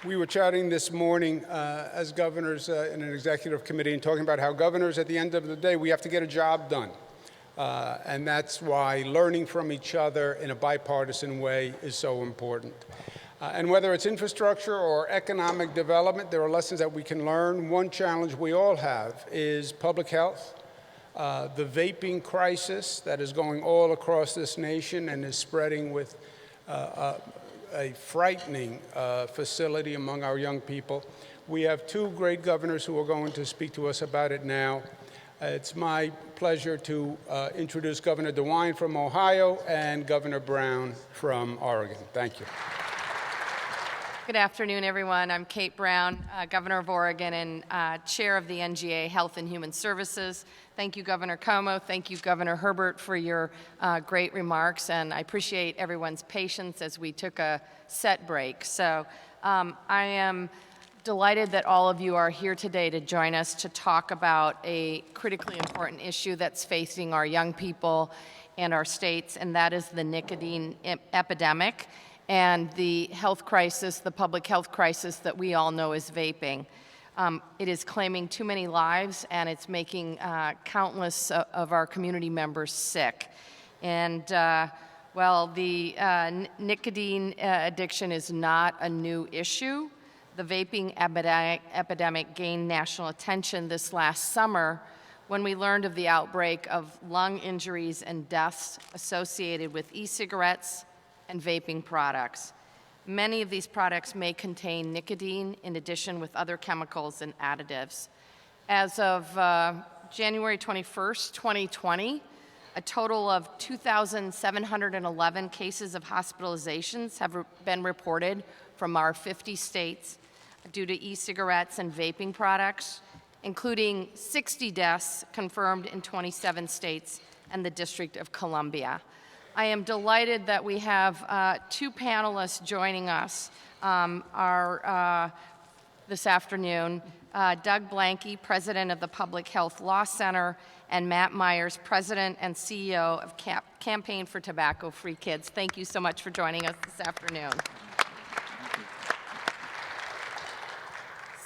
We were chatting this morning as governors in an executive committee and talking about how governors, at the end of the day, we have to get a job done. And that's why learning from each other in a bipartisan way is so important. And whether it's infrastructure or economic development, there are lessons that we can learn. One challenge we all have is public health. The vaping crisis that is going all across this nation and is spreading with a frightening facility among our young people. We have two great governors who are going to speak to us about it now. It's my pleasure to introduce Governor DeWine from Ohio and Governor Brown from Oregon. Thank you. Good afternoon, everyone. I'm Kate Brown, Governor of Oregon and Chair of the NGA Health and Human Services. Thank you, Governor Cuomo. Thank you, Governor Herbert, for your great remarks, and I appreciate everyone's patience as we took a set break. So I am delighted that all of you are here today to join us to talk about a critically important issue that's facing our young people and our states, and that is the nicotine epidemic and the health crisis, the public health crisis that we all know is vaping. It is claiming too many lives, and it's making countless of our community members sick. And well, the nicotine addiction is not a new issue. The vaping epidemic gained national attention this last summer when we learned of the outbreak of lung injuries and deaths associated with e-cigarettes and vaping products. Many of these products may contain nicotine in addition with other chemicals and additives. As of January 21st, 2020, a total of 2,711 cases of hospitalizations have been reported from our 50 states due to e-cigarettes and vaping products, including 60 deaths confirmed in 27 states and the District of Columbia. I am delighted that we have two panelists joining us this afternoon, Doug Blanke, President of the Public Health Law Center, and Matt Meyers, President and CEO of Campaign for Tobacco-Free Kids. Thank you so much for joining us this afternoon.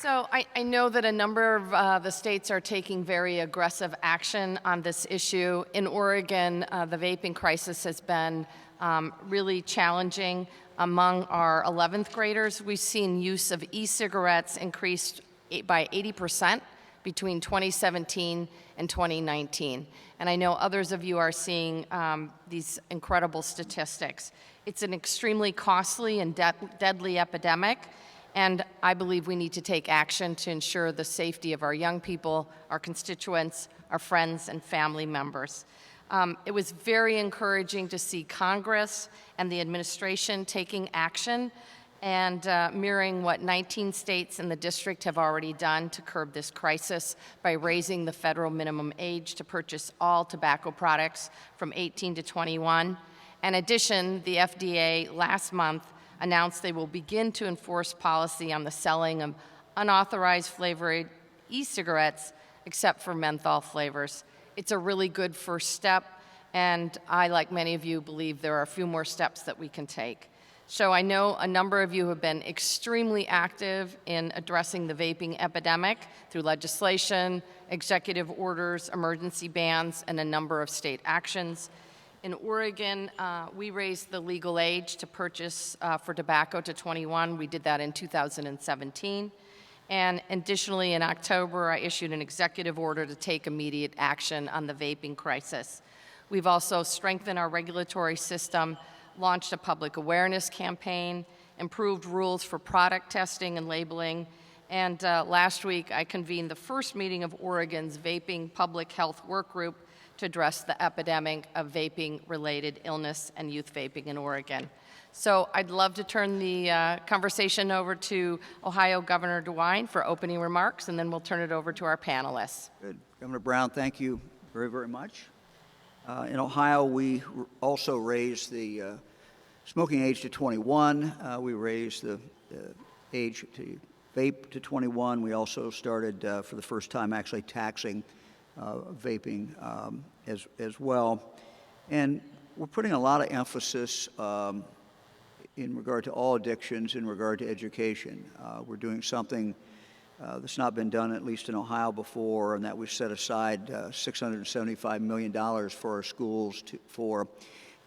So I know that a number of the states are taking very aggressive action on this issue. In Oregon, the vaping crisis has been really challenging. Among our 11th graders, we've seen use of e-cigarettes increased by 80% between 2017 and 2019. And I know others of you are seeing these incredible statistics. It's an extremely costly and deadly epidemic. And I believe we need to take action to ensure the safety of our young people, our constituents, our friends, and family members. It was very encouraging to see Congress and the administration taking action and mirroring what 19 states and the district have already done to curb this crisis by raising the federal minimum age to purchase all tobacco products from 18 to 21. In addition, the FDA last month announced they will begin to enforce policy on the selling of unauthorized flavored e-cigarettes, except for menthol flavors. It's a really good first step, and I, like many of you, believe there are a few more steps that we can take. So I know a number of you have been extremely active in addressing the vaping epidemic through legislation, executive orders, emergency bans, and a number of state actions. In Oregon, we raised the legal age to purchase for tobacco to 21. We did that in 2017. And additionally, in October, I issued an executive order to take immediate action on the vaping crisis. We've also strengthened our regulatory system, launched a public awareness campaign, improved rules for product testing and labeling, and last week I convened the first meeting of Oregon's Vaping Public Health Work Group to address the epidemic of vaping-related illness and youth vaping in Oregon. So I'd love to turn the conversation over to Ohio Governor DeWine for opening remarks, and then we'll turn it over to our panelists. Good. Governor Brown, thank you very, very much. In Ohio, we also raised the smoking age to 21. We raised the age to vape to 21. We also started, for the first time, actually taxing vaping as well. And we're putting a lot of emphasis in regard to all addictions, in regard to education. We're doing something that's not been done, at least in Ohio, before, and that we set aside $675 million for our schools for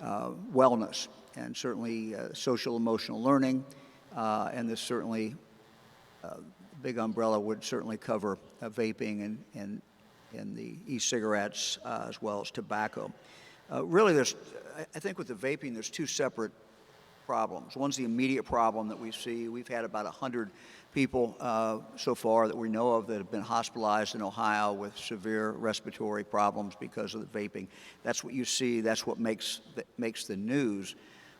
wellness, and certainly social emotional learning, and this certainly, big umbrella would certainly cover vaping and the e-cigarettes as well as tobacco. Really, I think with the vaping, there's two separate problems. One's the immediate problem that we see. We've had about 100 people so far that we know of that have been hospitalized in Ohio with severe respiratory problems because of the vaping. That's what you see. That's what makes the news.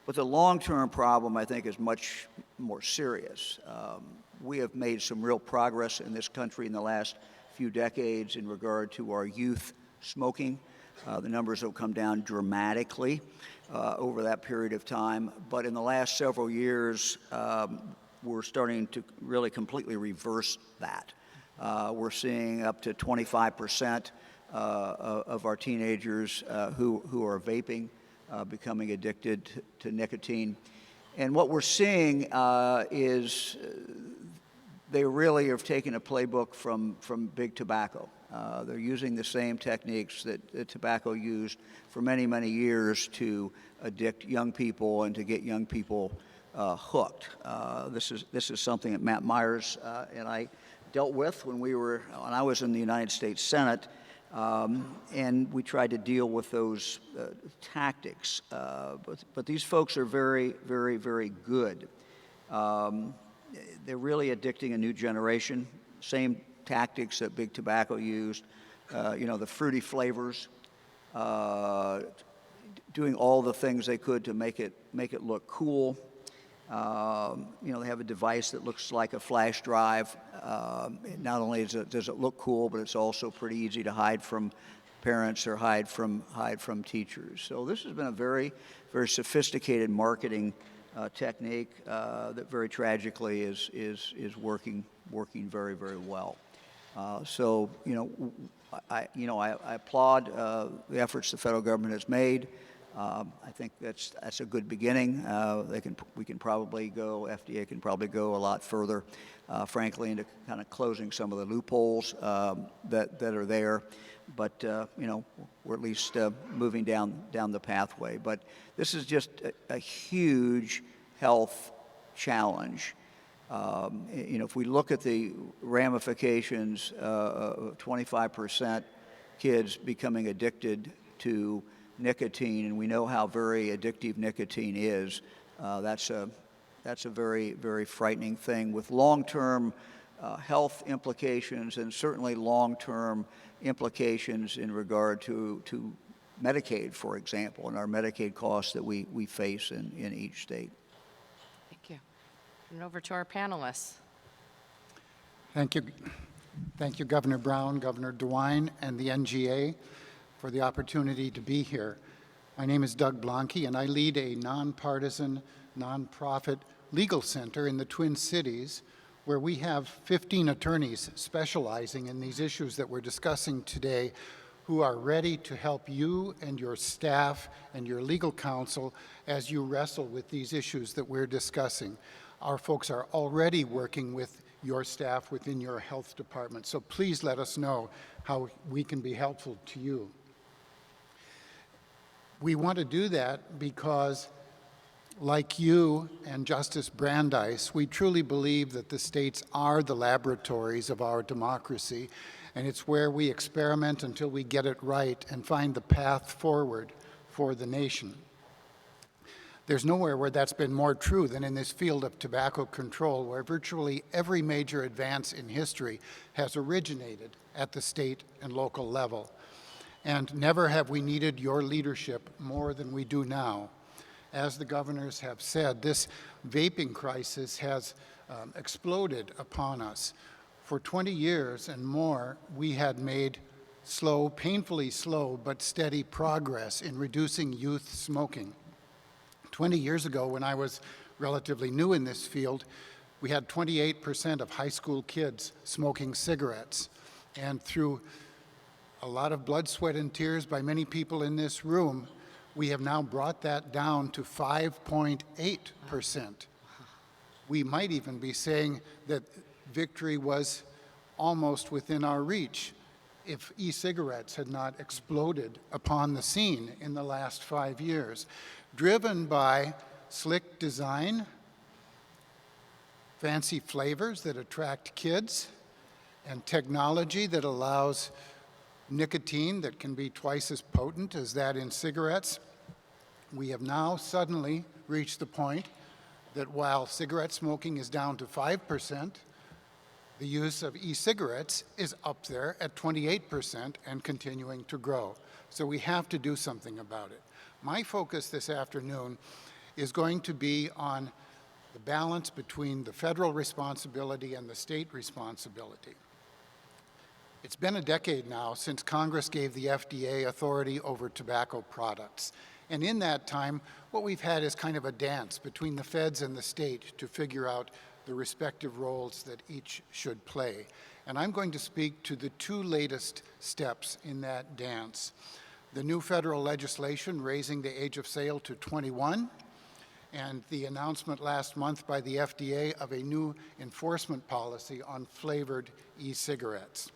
But the long-term problem, I think, is much more serious. We have made some real progress in this country in the last few decades in regard to our youth smoking. The numbers have come down dramatically over that period of time. But in the last several years, we're starting to really completely reverse that. We're seeing up to 25% of our teenagers who are vaping becoming addicted to nicotine. And what we're seeing is they really have taken a playbook from big tobacco. They're using the same techniques that tobacco used for many, many years to addict young people and to get young people hooked. This is something that Matt Meyers and I dealt with when I was in the United States Senate, and we tried to deal with those tactics. But these folks are very, very, very good. They're really addicting a new generation. Same tactics that big tobacco used. The fruity flavors, doing all the things they could to make it look cool. They have a device that looks like a flash drive. Not only does it look cool, but it's also pretty easy to hide from parents or hide from teachers. So this has been a very, very sophisticated marketing technique that very tragically is working very, very well. I applaud the efforts the federal government has made. I think that's a good beginning. We can probably go, FDA can probably go a lot further, frankly, into kind of closing some of the loopholes that are there. But we're at least moving down the pathway. But this is just a huge health challenge. If we look at the ramifications of 25% kids becoming addicted to nicotine, and we know how very addictive nicotine is, that's a very, very frightening thing with long-term health implications and certainly long-term implications in regard to Medicaid, for example, and our Medicaid costs that we face in each state. Thank you. And over to our panelists. Thank you. Thank you, Governor Brown, Governor DeWine, and the NGA for the opportunity to be here. My name is Doug Blanke, and I lead a nonpartisan, nonprofit legal center in the Twin Cities where we have 15 attorneys specializing in these issues that we're discussing today who are ready to help you and your staff and your legal counsel as you wrestle with these issues that we're discussing. Our folks are already working with your staff within your health department, so please let us know how we can be helpful to you. We want to do that because, like you and Justice Brandeis, we truly believe that the states are the laboratories of our democracy, and it's where we experiment until we get it right and find the path forward for the nation. There's nowhere where that's been more true than in this field of tobacco control, where virtually every major advance in history has originated at the state and local level. And never have we needed your leadership more than we do now. As the governors have said, this vaping crisis has exploded upon us. For 20 years and more, we had made slow, painfully slow, but steady progress in reducing youth smoking. 20 years ago, when I was relatively new in this field, we had 28% of high school kids smoking cigarettes. And through a lot of blood, sweat, and tears by many people in this room, We have now brought that down to 5.8%. We might even be saying that victory was almost within our reach if e-cigarettes had not exploded upon the scene in the last 5 years, driven by slick design, fancy flavors that attract kids, and technology that allows nicotine that can be twice as potent as that in cigarettes. We have now suddenly reached the point that while cigarette smoking is down to 5%, the use of e-cigarettes is up there at 28% and continuing to grow. So we have to do something about it. My focus this afternoon is going to be on the balance between the federal responsibility and the state responsibility. It's been a decade now since Congress gave the FDA authority over tobacco products. And in that time, what we've had is kind of a dance between the feds and the state to figure out the respective roles that each should play. And I'm going to speak to the two latest steps in that dance. The new federal legislation raising the age of sale to 21, and the announcement last month by the FDA of a new enforcement policy on flavored e-cigarettes.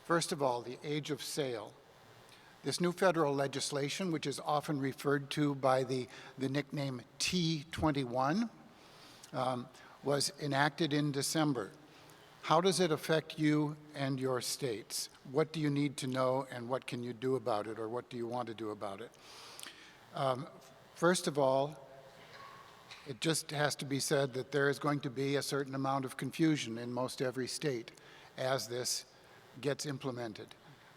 First of all, the age of sale. This new federal legislation, which is often referred to by the nickname T21, was enacted in December. How does it affect you and your states? What do you need to know, and what can you do about it, or what do you want to do about it? First of all, it just has to be said that there is going to be a certain amount of confusion in most every state as this gets implemented,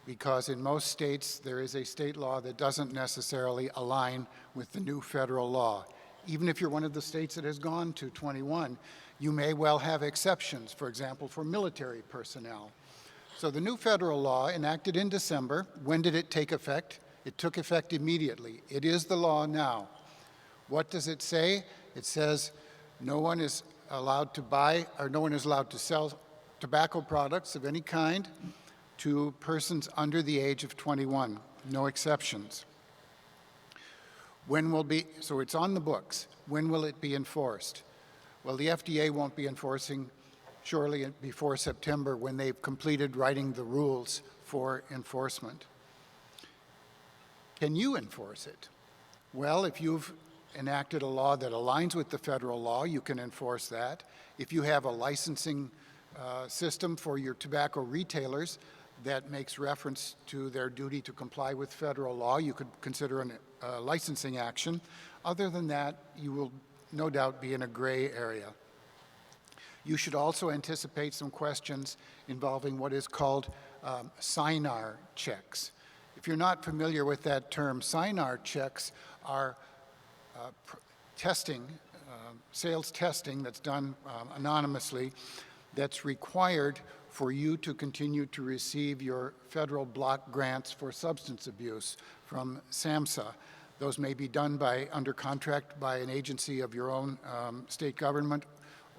because in most states there is a state law that doesn't necessarily align with the new federal law. Even if you're one of the states that has gone to 21, you may well have exceptions, for example, for military personnel. So the new federal law enacted in December, when did it take effect? It took effect immediately. It is the law now. What does it say? It says no one is allowed to buy, or no one is allowed to sell tobacco products of any kind to persons under the age of 21, no exceptions. So it's on the books. When will it be enforced? Well, the FDA won't be enforcing surely before September, when they've completed writing the rules for enforcement. Can you enforce it? Well, if you've enacted a law that aligns with the federal law, you can enforce that. If you have a licensing system for your tobacco retailers that makes reference to their duty to comply with federal law, you could consider a licensing action. Other than that, you will no doubt be in a gray area. You should also anticipate some questions involving what is called Synar Checks. If you're not familiar with that term, Synar Checks are testing, sales testing that's done anonymously, that's required for you to continue to receive your federal block grants for substance abuse from SAMHSA. Those may be done under contract by an agency of your own state government,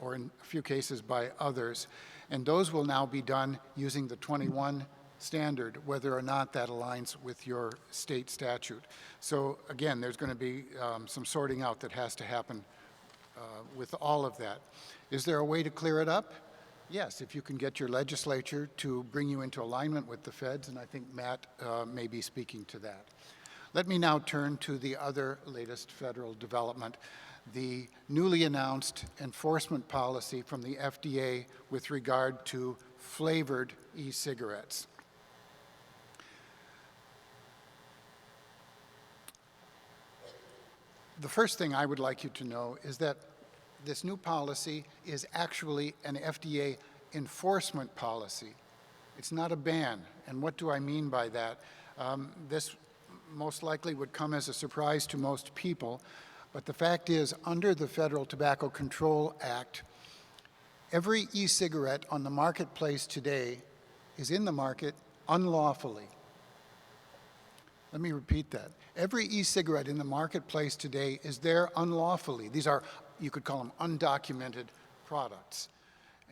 or in a few cases by others. And those will now be done using the 21 standard, whether or not that aligns with your state statute. So again, there's going to be some sorting out that has to happen with all of that. Is there a way to clear it up? Yes, if you can get your legislature to bring you into alignment with the feds, and I think Matt may be speaking to that. Let me now turn to the other latest federal development, the newly announced enforcement policy from the FDA with regard to flavored e-cigarettes. The first thing I would like you to know is that this new policy is actually an FDA enforcement policy. It's not a ban. And what do I mean by that? This most likely would come as a surprise to most people, but the fact is, under the Federal Tobacco Control Act, every e-cigarette on the marketplace today is in the market unlawfully. Let me repeat that. Every e-cigarette in the marketplace today is there unlawfully. These are, you could call them undocumented products.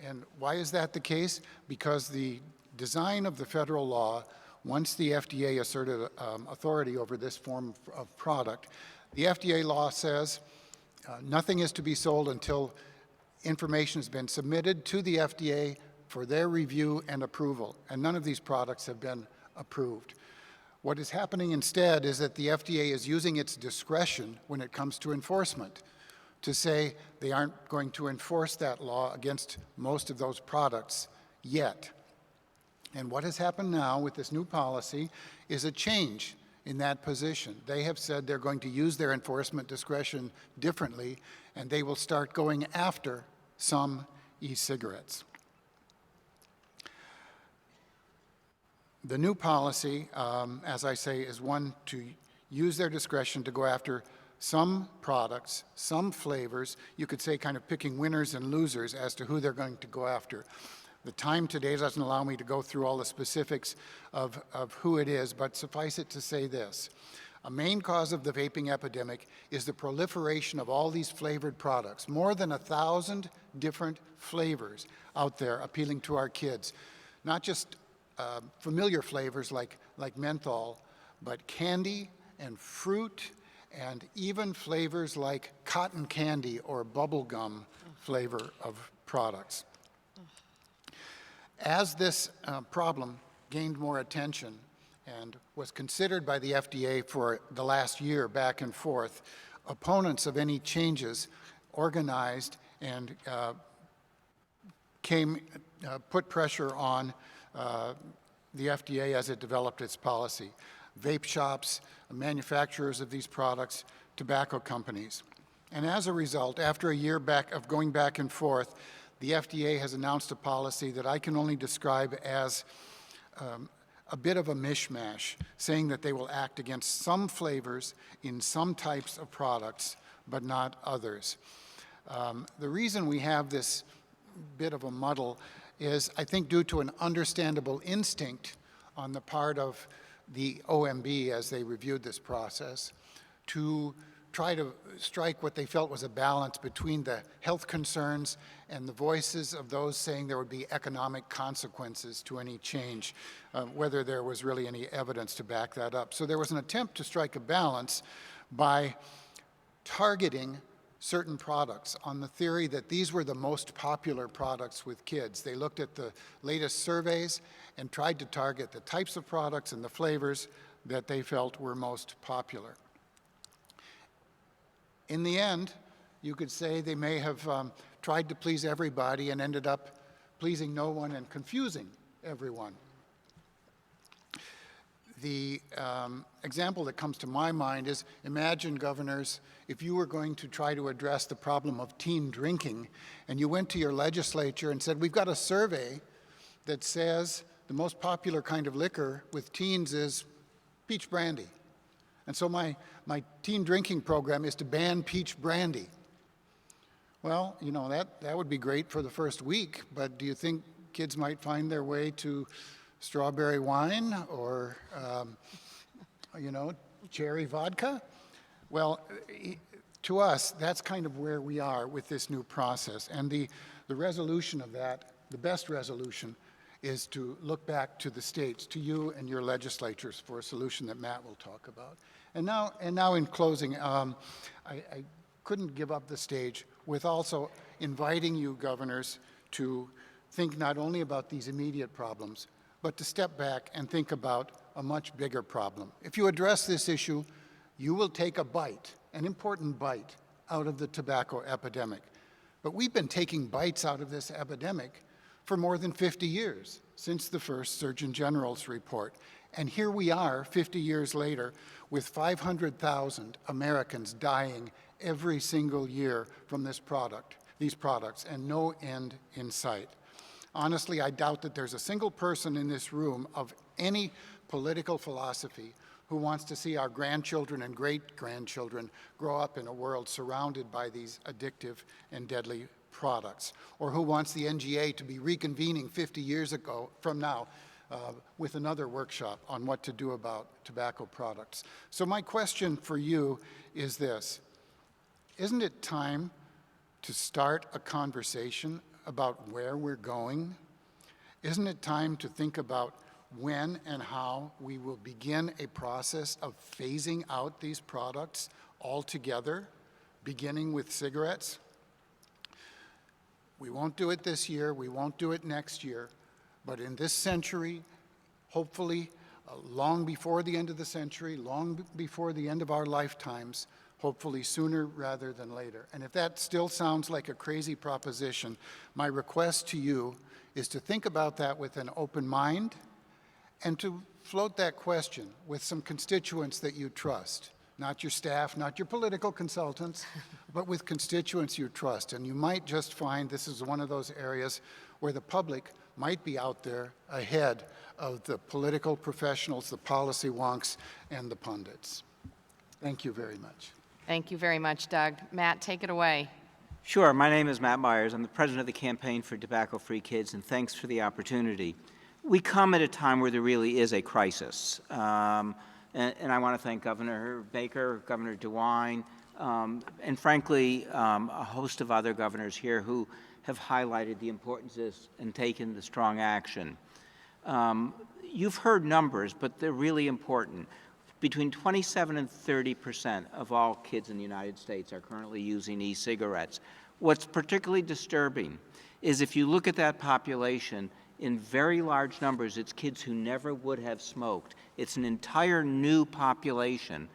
And why is that the case? Because the design of the federal law once the FDA asserted authority over this form of product, the FDA law says nothing is to be sold until information has been submitted to the FDA for their review and approval, and none of these products have been approved. What is happening instead is that the FDA is using its discretion when it comes to enforcement to say they aren't going to enforce that law against most of those products yet. And what has happened now with this new policy is a change in that position. They have said they're going to use their enforcement discretion differently, and they will start going after some e-cigarettes. The new policy, as I say, is one to use their discretion to go after some products, some flavors. You could say kind of picking winners and losers as to who they're going to go after. The time today doesn't allow me to go through all the specifics of who it is, but suffice it to say this. A main cause of the vaping epidemic is the proliferation of all these flavored products, more than 1,000 different flavors out there appealing to our kids. Not just familiar flavors like menthol, but candy and fruit and even flavors like cotton candy or bubble gum flavor of products. As this problem gained more attention and was considered by the FDA for the last year back and forth, opponents of any changes organized and put pressure on the FDA as it developed its policy. Vape shops, manufacturers of these products, tobacco companies. And as a result, after a year of going back and forth, the FDA has announced a policy that I can only describe as a bit of a mishmash, saying that they will act against some flavors in some types of products, but not others. The reason we have this bit of a muddle is, I think, due to an understandable instinct on the part of the OMB as they reviewed this process to try to strike what they felt was a balance between the health concerns and the voices of those saying there would be economic consequences to any change, whether there was really any evidence to back that up. So there was an attempt to strike a balance by targeting certain products on the theory that these were the most popular products with kids. They looked at the latest surveys and tried to target the types of products and the flavors that they felt were most popular. In the end, you could say they may have tried to please everybody and ended up pleasing no one and confusing everyone. The example that comes to my mind is, imagine, governors, if you were going to try to address the problem of teen drinking, and you went to your legislature and said, we've got a survey that says the most popular kind of liquor with teens is peach brandy. And so my teen drinking program is to ban peach brandy. Well, you know, that would be great for the first week, but do you think kids might find their way to strawberry wine or, you know, cherry vodka? Well, to us, that's kind of where we are with this new process. And the resolution of that, the best resolution, is to look back to the states, to you and your legislatures for a solution that Matt will talk about. And now in closing, I couldn't give up the stage with also inviting you, governors, to think not only about these immediate problems, but to step back and think about a much bigger problem. If you address this issue, you will take a bite, an important bite, out of the tobacco epidemic. But we've been taking bites out of this epidemic for more than 50 years, since the first Surgeon General's report. And here we are, 50 years later, with 500,000 Americans dying every single year from these products, and no end in sight. Honestly, I doubt that there's a single person in this room of any political philosophy who wants to see our grandchildren and great-grandchildren grow up in a world surrounded by these addictive and deadly products, or who wants the NGA to be reconvening 50 years from now with another workshop on what to do about tobacco products. So my question for you is this: isn't it time to start a conversation about where we're going? Isn't it time to think about when and how we will begin a process of phasing out these products altogether, beginning with cigarettes. We won't do it this year, we won't do it next year, but in this century, hopefully, long before the end of the century, long before the end of our lifetimes, hopefully sooner rather than later. And if that still sounds like a crazy proposition, my request to you is to think about that with an open mind and to float that question with some constituents that you trust. Not your staff, not your political consultants, but with constituents you trust. And you might just find this is one of those areas where the public might be out there ahead of the political professionals, the policy wonks, and the pundits. Thank you very much. Thank you very much, Doug. Matt, take it away. Sure. My name is Matt Meyers. I'm the president of the Campaign for Tobacco-Free Kids, and thanks for the opportunity. We come at a time where there really is a crisis. And I want to thank Governor Baker, Governor DeWine, and frankly, a host of other governors here who have highlighted the importance of this and taken the strong action. You've heard numbers, but they're really important. Between 27 and 30% of all kids in the United States are currently using e-cigarettes. What's particularly disturbing is if you look at that population, in very large numbers, it's kids who never would have smoked. It's an entire new population.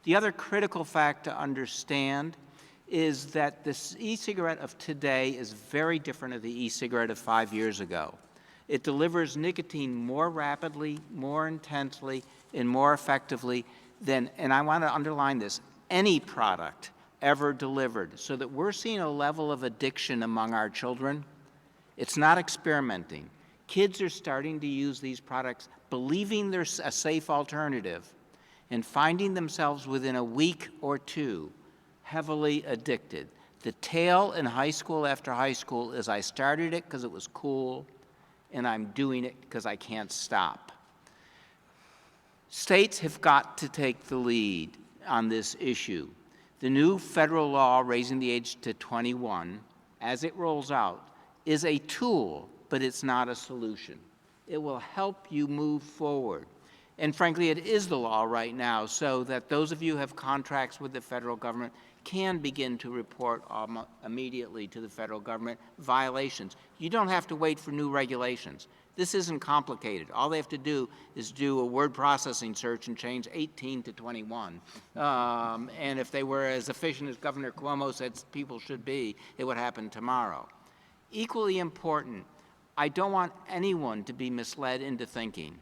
The other critical fact to understand is that the e-cigarette of today is very different than the e-cigarette of 5 years ago. It delivers nicotine more rapidly, more intensely, and more effectively than, and I want to underline this, any product ever delivered, so that we're seeing a level of addiction among our children. It's not experimenting. Kids are starting to use these products, believing there's a safe alternative, and finding themselves within a week or two heavily addicted. The tale in high school after high school is I started it because it was cool, and I'm doing it because I can't stop. States have got to take the lead on this issue. The new federal law raising the age to 21, as it rolls out, is a tool, but it's not a solution. It will help you move forward. And frankly, it is the law right now, so that those of you who have contracts with the federal government can begin to report immediately to the federal government violations. You don't have to wait for new regulations. This isn't complicated. All they have to do is do a word processing search and change 18 to 21. And if they were as efficient as Governor Cuomo said people should be, it would happen tomorrow. Equally important, I don't want anyone to be misled into thinking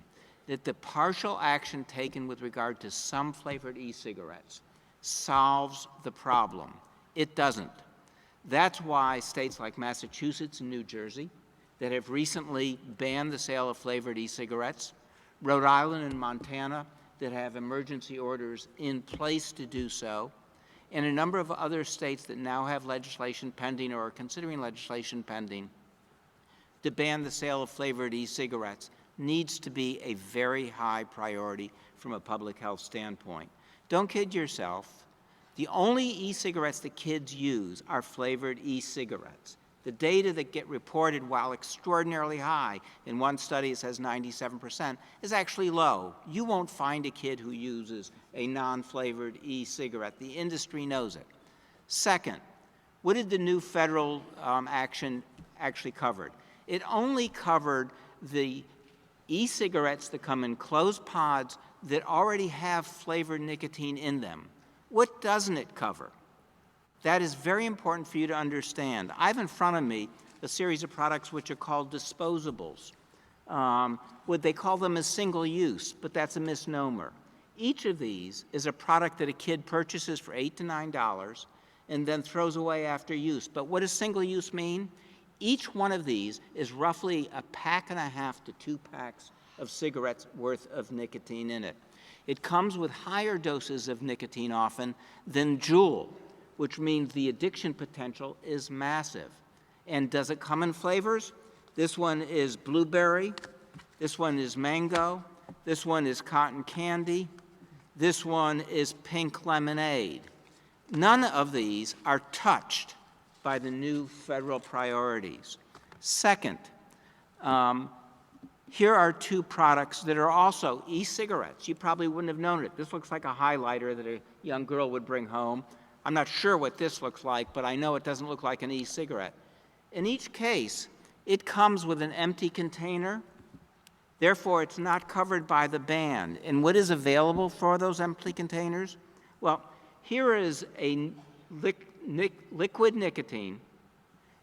that the partial action taken with regard to some flavored e-cigarettes solves the problem. It doesn't. That's why states like Massachusetts and New Jersey that have recently banned the sale of flavored e-cigarettes, Rhode Island and Montana that have emergency orders in place to do so, and a number of other states that now have legislation pending or are considering legislation pending to ban the sale of flavored e-cigarettes needs to be a very high priority from a public health standpoint. Don't kid yourself. The only e-cigarettes that kids use are flavored e-cigarettes. The data that get reported, while extraordinarily high, in one study it says 97%, is actually low. You won't find a kid who uses a non-flavored e-cigarette. The industry knows it. Second, what did the new federal action actually cover? It only covered the e-cigarettes that come in closed pods that already have flavored nicotine in them. What doesn't it cover? That is very important for you to understand. I have in front of me a series of products which are called disposables. What they call them is single use, but that's a misnomer. Each of these is a product that a kid purchases for $8 to $9 and then throws away after use. But what does single use mean? Each one of these is roughly a pack and a half to 2 packs of cigarettes worth of nicotine in it. It comes with higher doses of nicotine often than Juul, which means the addiction potential is massive. And does it come in flavors? This one is blueberry, this one is mango, this one is cotton candy, this one is pink lemonade. None of these are touched by the new federal priorities. Second, here are two products that are also e-cigarettes. You probably wouldn't have known it. This looks like a highlighter that a young girl would bring home. I'm not sure what this looks like, but I know it doesn't look like an e-cigarette. In each case, it comes with an empty container. Therefore, it's not covered by the ban. And what is available for those empty containers? Well, here is a liquid nicotine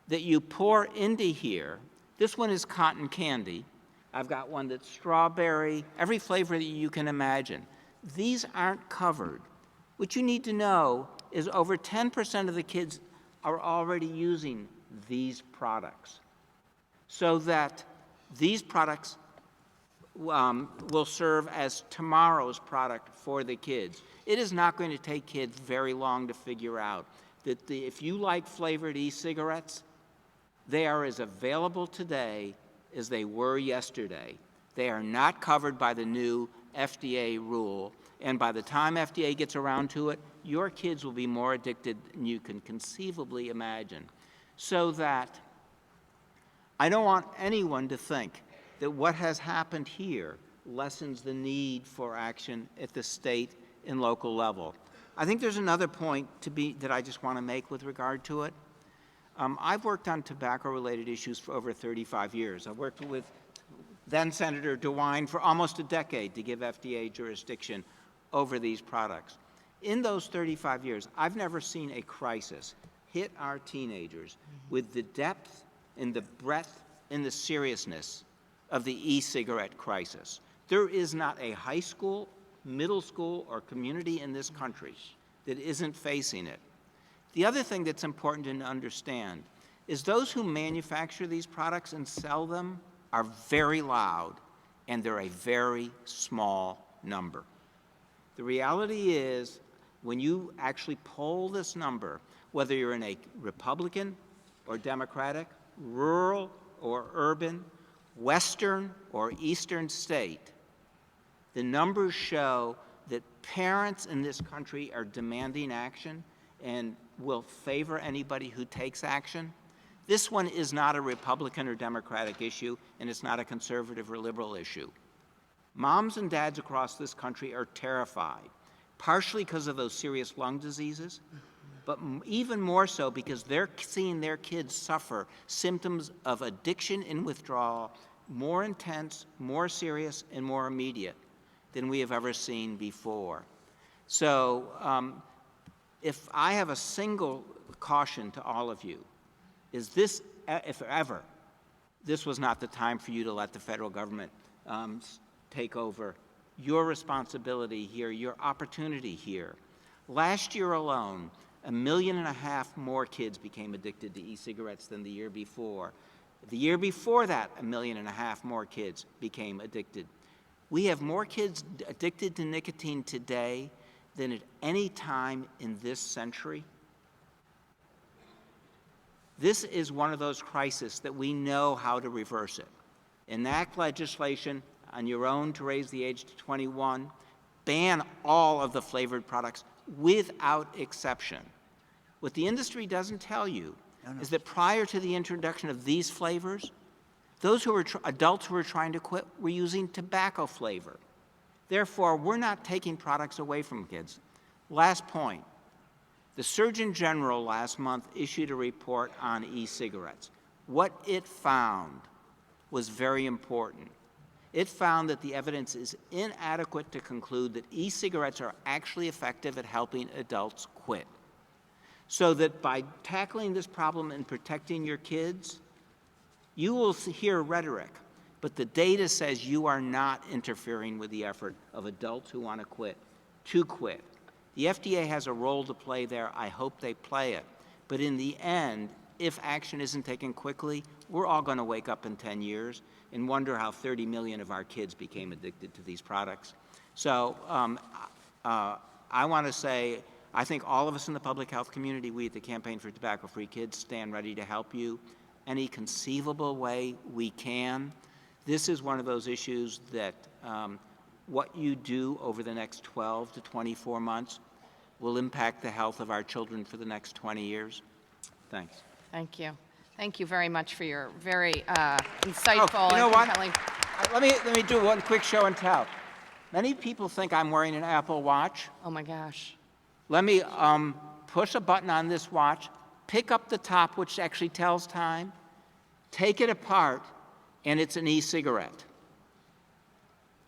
that you pour into here. This one is cotton candy. I've got one that's strawberry, every flavor that you can imagine. These aren't covered. What you need to know is over 10% of the kids are already using these products, so that these products will serve as tomorrow's product for the kids. It is not going to take kids very long to figure out that if you like flavored e-cigarettes, they are as available today as they were yesterday. They are not covered by the new FDA rule, and by the time FDA gets around to it, your kids will be more addicted than you can conceivably imagine. So that I don't want anyone to think that what has happened here lessens the need for action at the state and local level. I think there's another point that I just want to make with regard to it. I've worked on tobacco-related issues for over 35 years. I've worked with then-Senator DeWine for almost a decade to give FDA jurisdiction over these products. In those 35 years, I've never seen a crisis hit our teenagers with the depth and the breadth and the seriousness of the e-cigarette crisis. There is not a high school, middle school, or community in this country that isn't facing it. The other thing that's important to understand is those who manufacture these products and sell them are very loud, and they're a very small number. The reality is, when you actually poll this number, whether you're in a Republican or Democratic, rural or urban, Western or Eastern state, the numbers show that parents in this country are demanding action and will favor anybody who takes action. This one is not a Republican or Democratic issue, and it's not a conservative or liberal issue. Moms and dads across this country are terrified, partially because of those serious lung diseases, but even more so because they're seeing their kids suffer symptoms of addiction and withdrawal more intense, more serious, and more immediate than we have ever seen before. So if I have a single caution to all of you, is this, if ever, this was not the time for you to let the federal government take over your responsibility here, your opportunity here. Last year alone, 1.5 million more kids became addicted to e-cigarettes than the year before. The year before that, 1.5 million more kids became addicted. We have more kids addicted to nicotine today than at any time in this century. This is one of those crises that we know how to reverse it. Enact legislation on your own to raise the age to 21. Ban all of the flavored products without exception. What the industry doesn't tell you is that prior to the introduction of these flavors, those who were adults who were trying to quit were using tobacco flavor. Therefore, we're not taking products away from kids. Last point. The Surgeon General last month issued a report on e-cigarettes. What it found was very important. It found that the evidence is inadequate to conclude that e-cigarettes are actually effective at helping adults quit. So that by tackling this problem and protecting your kids, you will hear rhetoric, but the data says you are not interfering with the effort of adults who want to quit. The FDA has a role to play there. I hope they play it. But in the end, if action isn't taken quickly, we're all going to wake up in 10 years and wonder how 30 million of our kids became addicted to these products. So I want to say, I think all of us in the public health community, we at the Campaign for Tobacco-Free Kids, stand ready to help you any conceivable way we can. This is one of those issues that what you do over the next 12 to 24 months will impact the health of our children for the next 20 years. Thanks. Thank you. Thank you very much for your very insightful you know and what? compelling. let me do one quick show and tell. Many people think I'm wearing an Apple Watch. Oh my gosh. Let me push a button on this watch, pick up the top, which actually tells time, take it apart, and it's an e-cigarette.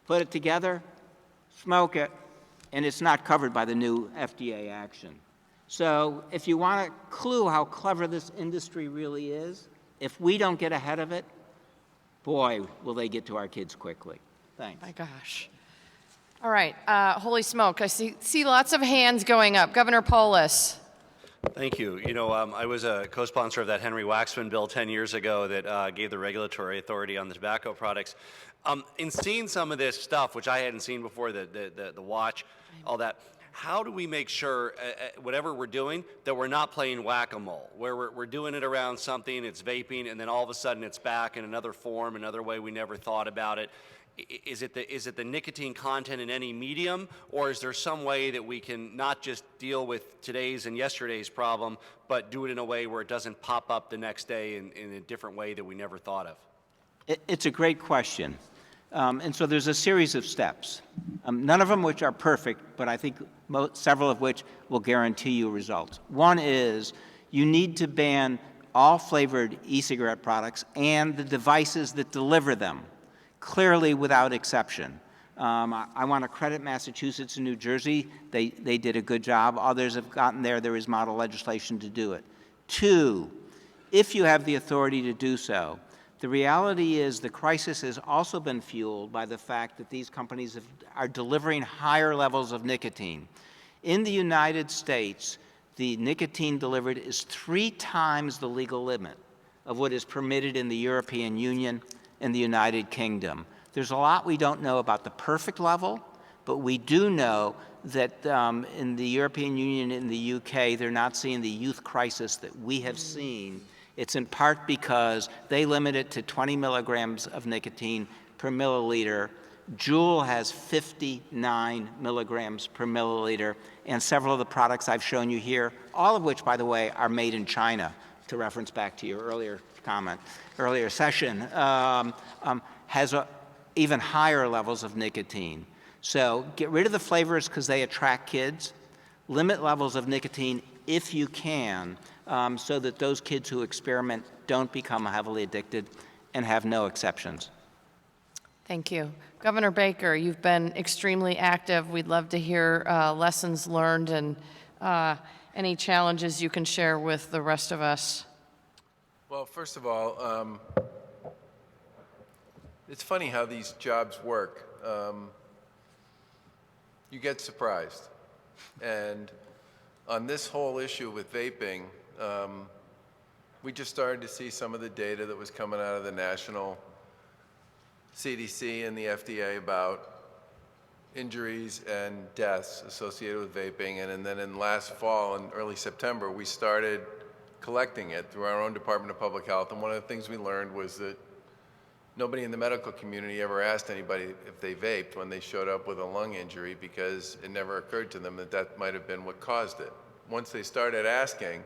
Put it together, smoke it, and it's not covered by the new FDA action. So if you want a clue how clever this industry really is, if we don't get ahead of it, boy, will they get to our kids quickly. Thanks. My gosh. All right. Holy smoke. I see lots of hands going up. Governor Polis. Thank you. You know, I was a co-sponsor of that Henry Waxman bill 10 years ago that gave the regulatory authority on the tobacco products. In seeing some of this stuff, which I hadn't seen before, the watch, all that, how do we make sure, whatever we're doing, that we're not playing whack-a-mole, where we're doing it around something, it's vaping, and then all of a sudden it's back in another form, another way we never thought about it? Is it the nicotine content in any medium, or is there some way that we can not just deal with today's and yesterday's problem, but do it in a way where it doesn't pop up the next day in a different way that we never thought of? It's a great question. And so there's a series of steps, none of them which are perfect, but I think several of which will guarantee you results. One is you need to ban all flavored e-cigarette products and the devices that deliver them, clearly without exception. I want to credit Massachusetts and New Jersey. They did a good job. Others have gotten there. There is model legislation to do it. Two, if you have the authority to do so, the reality is the crisis has also been fueled by the fact that these companies are delivering higher levels of nicotine. In the United States, the nicotine delivered is 3 times the legal limit of what is permitted in the European Union and the United Kingdom. There's a lot we don't know about the perfect level, but we do know that in the European Union and the UK, they're not seeing the youth crisis that we have seen. It's in part because they limit it to 20 milligrams of nicotine per milliliter. Juul has 59 milligrams per milliliter, and several of the products I've shown you here, all of which, by the way, are made in China, to reference back to your earlier comment, earlier session, has even higher levels of nicotine. So get rid of the flavors because they attract kids. Limit levels of nicotine if you can, so that those kids who experiment don't become heavily addicted and have no exceptions. Thank you. Governor Baker, you've been extremely active. We'd love to hear lessons learned and any challenges you can share with the rest of us. Well, first of all, it's funny how these jobs work. You get surprised. And on this whole issue with vaping, we just started to see some of the data that was coming out of the national CDC and the FDA about injuries and deaths associated with vaping. And then in last fall and early September, we started collecting it through our own Department of Public Health. And one of the things we learned was that nobody in the medical community ever asked anybody if they vaped when they showed up with a lung injury, because it never occurred to them that that might have been what caused it. Once they started asking,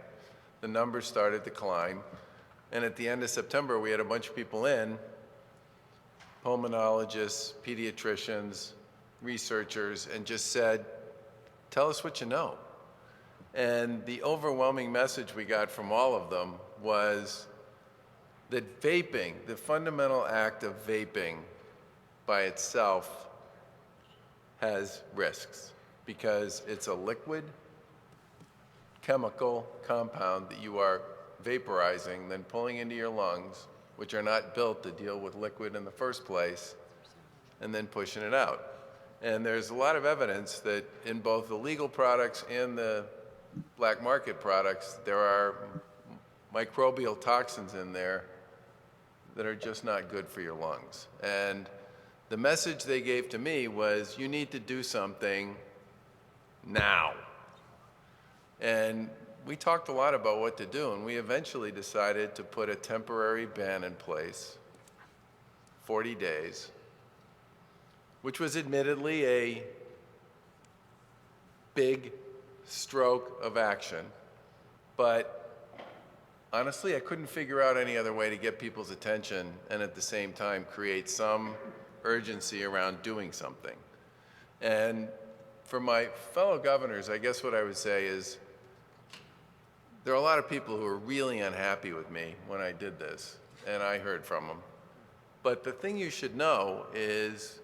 the numbers started to climb. And at the end of September, we had a bunch of people in, pulmonologists, pediatricians, researchers, and just said, tell us what you know. And the overwhelming message we got from all of them was that vaping, the fundamental act of vaping by itself, has risks because it's a liquid chemical compound that you are vaporizing, then pulling into your lungs, which are not built to deal with liquid in the first place, and then pushing it out. And there's a lot of evidence that in both the legal products and the black market products, there are microbial toxins in there that are just not good for your lungs. And the message they gave to me was, you need to do something now. And we talked a lot about what to do, and we eventually decided to put a temporary ban in place, 40 days, which was admittedly a big stroke of action. But honestly, I couldn't figure out any other way to get people's attention and at the same time create some urgency around doing something. And for my fellow governors, I guess what I would say is there are a lot of people who are really unhappy with me when I did this, and I heard from them. But the thing you should know is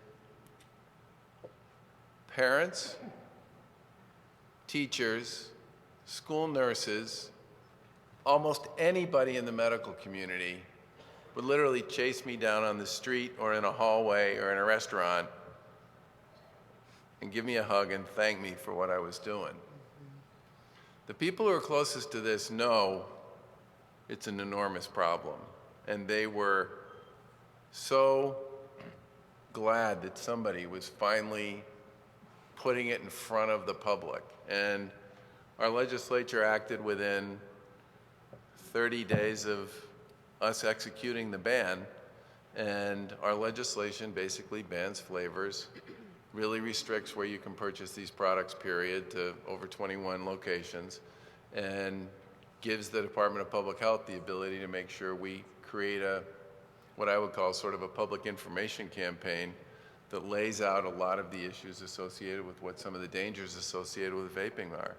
parents, teachers, school nurses, almost anybody in the medical community would literally chase me down on the street or in a hallway or in a restaurant and give me a hug and thank me for what I was doing. The people who are closest to this know it's an enormous problem, and they were so glad that somebody was finally putting it in front of the public. And our legislature acted within 30 days of us executing the ban, and our legislation basically bans flavors, really restricts where you can purchase these products, period, to over 21 locations, and gives the Department of Public Health the ability to make sure we create what I would call sort of a public information campaign that lays out a lot of the issues associated with what some of the dangers associated with vaping are.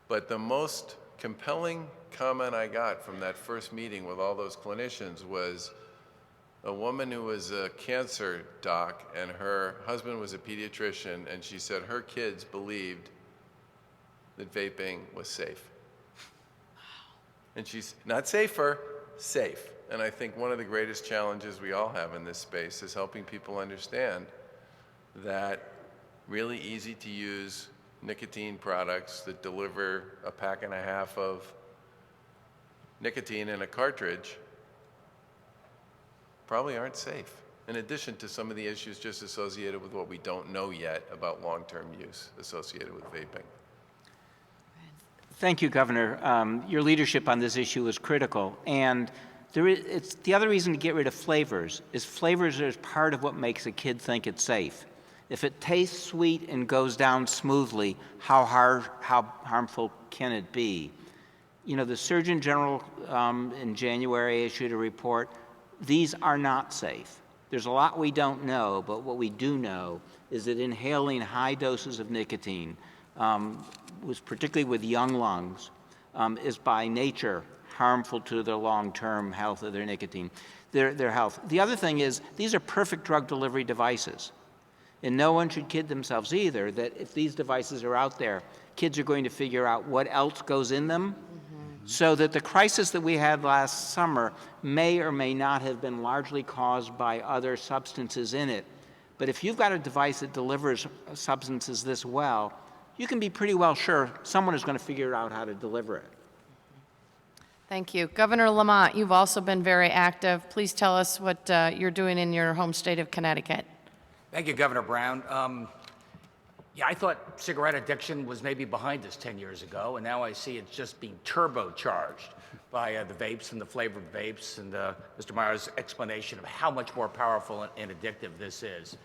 But the most compelling comment I got from that first meeting with all those clinicians was a woman who was a cancer doc, and her husband was a pediatrician, and she said her kids believed that vaping was safe. And she's not safer, safe. And I think one of the greatest challenges we all have in this space is helping people understand that really easy to use nicotine products that deliver a pack and a half of nicotine in a cartridge probably aren't safe, in addition to some of the issues just associated with what we don't know yet about long-term use associated with vaping. Thank you, Governor. Your leadership on this issue is critical. And it's the other reason to get rid of flavors is flavors are part of what makes a kid think it's safe. If it tastes sweet and goes down smoothly, how harmful can it be? You know, the Surgeon General in January issued a report. These are not safe. There's a lot we don't know, but what we do know is that inhaling high doses of nicotine, particularly with young lungs, is by nature harmful to the long-term health of their nicotine, their health. The other thing is these are perfect drug delivery devices. And no one should kid themselves either that if these devices are out there, kids are going to figure out what else goes in them, so that the crisis that we had last summer may or may not have been largely caused by other substances in it. But if you've got a device that delivers substances this well, you can be pretty well sure someone is going to figure out how to deliver it. Thank you. Governor Lamont, you've also been very active. Please tell us what you're doing in your home state of Connecticut. Thank you, Governor Brown. Yeah, I thought cigarette addiction was maybe behind us 10 years ago, and now I see it's just being turbocharged by the vapes and the flavored vapes and Mr. Meyers' explanation of how much more powerful and addictive this is.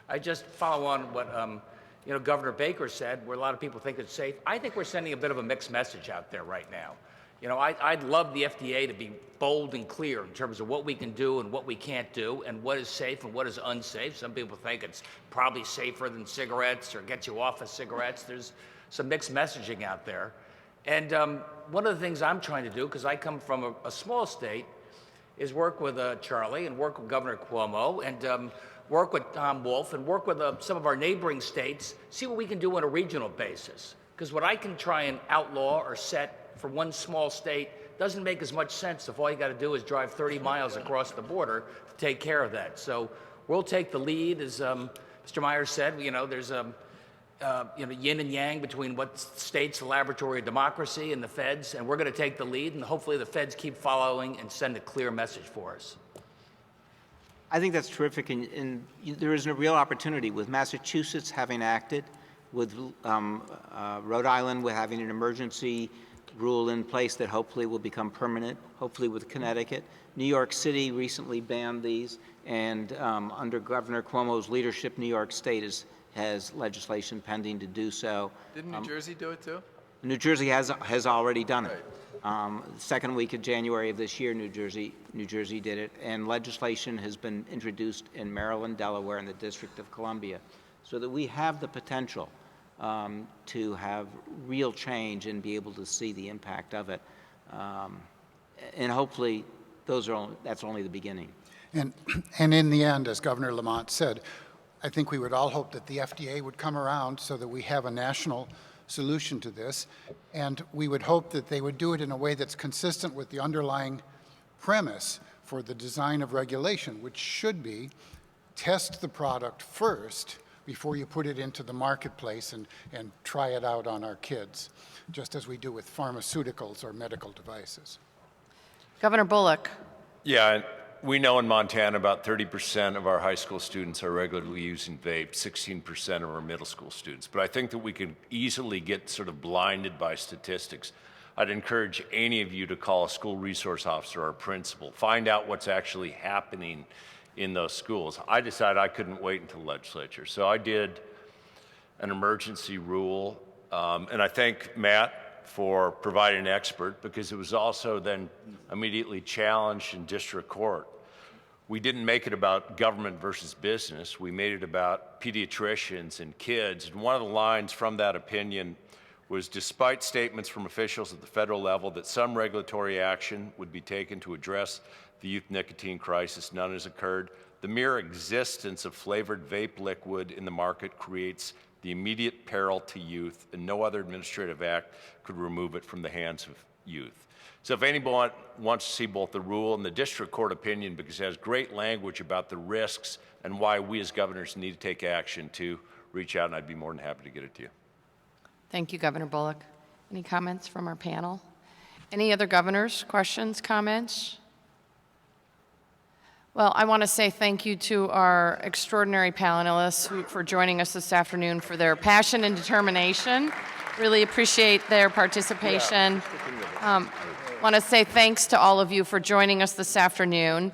I just follow on what Governor Baker said, where a lot of people think it's safe. I think we're sending a bit of a mixed message out there right now. You know, I'd love the FDA to be bold and clear in terms of what we can do and what we can't do and what is safe and what is unsafe. Some people think it's probably safer than cigarettes or gets you off of cigarettes. There's some mixed messaging out there. And one of the things I'm trying to do, because I come from a small state, is work with Charlie and work with Governor Cuomo and work with Tom Wolf and work with some of our neighboring states, see what we can do on a regional basis. Because what I can try and outlaw or set for one small state doesn't make as much sense if all you got to do is drive 30 miles across the border to take care of that. So we'll take the lead, as Mr. Meyers said. You know, there's yin and yang between what states the laboratory of democracy and the feds, and we're going to take the lead, and hopefully the feds keep following and send a clear message for us. I think that's terrific, and there is a real opportunity with Massachusetts having acted, with Rhode Island with having an emergency rule in place that hopefully will become permanent, hopefully with Connecticut. New York City recently banned these, and under Governor Cuomo's leadership, New York State has legislation pending to do so. Didn't New Jersey do it too? New Jersey has already done it. Right. Second week of January of this year, New Jersey did it, and legislation has been introduced in Maryland, Delaware, and the District of Columbia, so that we have the potential to have real change and be able to see the impact of it. And hopefully, that's only the beginning. And in the end, as Governor Lamont said, I think we would all hope that the FDA would come around so that we have a national solution to this, and we would hope that they would do it in a way that's consistent with the underlying premise for the design of regulation, which should be test the product first before you put it into the marketplace and try it out on our kids, just as we do with pharmaceuticals or medical devices. Governor Bullock. Yeah, we know in Montana about 30% of our high school students are regularly using vape, 16% of our middle school students. But I think that we can easily get sort of blinded by statistics. I'd encourage any of you to call a school resource officer or a principal, find out what's actually happening in those schools. I decided I couldn't wait until legislature, so I did an emergency rule, and I thank Matt for providing an expert, because it was also then immediately challenged in district court. We didn't make it about government versus business. We made it about pediatricians and kids. And one of the lines from that opinion was, despite statements from officials at the federal level that some regulatory action would be taken to address the youth nicotine crisis, none has occurred. The mere existence of flavored vape liquid in the market creates the immediate peril to youth, and no other administrative act could remove it from the hands of youth. So if anyone wants to see both the rule and the district court opinion, because it has great language about the risks and why we as governors need to take action, to reach out, and I'd be more than happy to get it to you. Thank you, Governor Bullock. Any comments from our panel? Any other governors? Questions, comments? Well, I want to say thank you to our extraordinary panelists for joining us this afternoon, for their passion and determination. Really appreciate their participation. Want to say thanks to all of you for joining us this afternoon.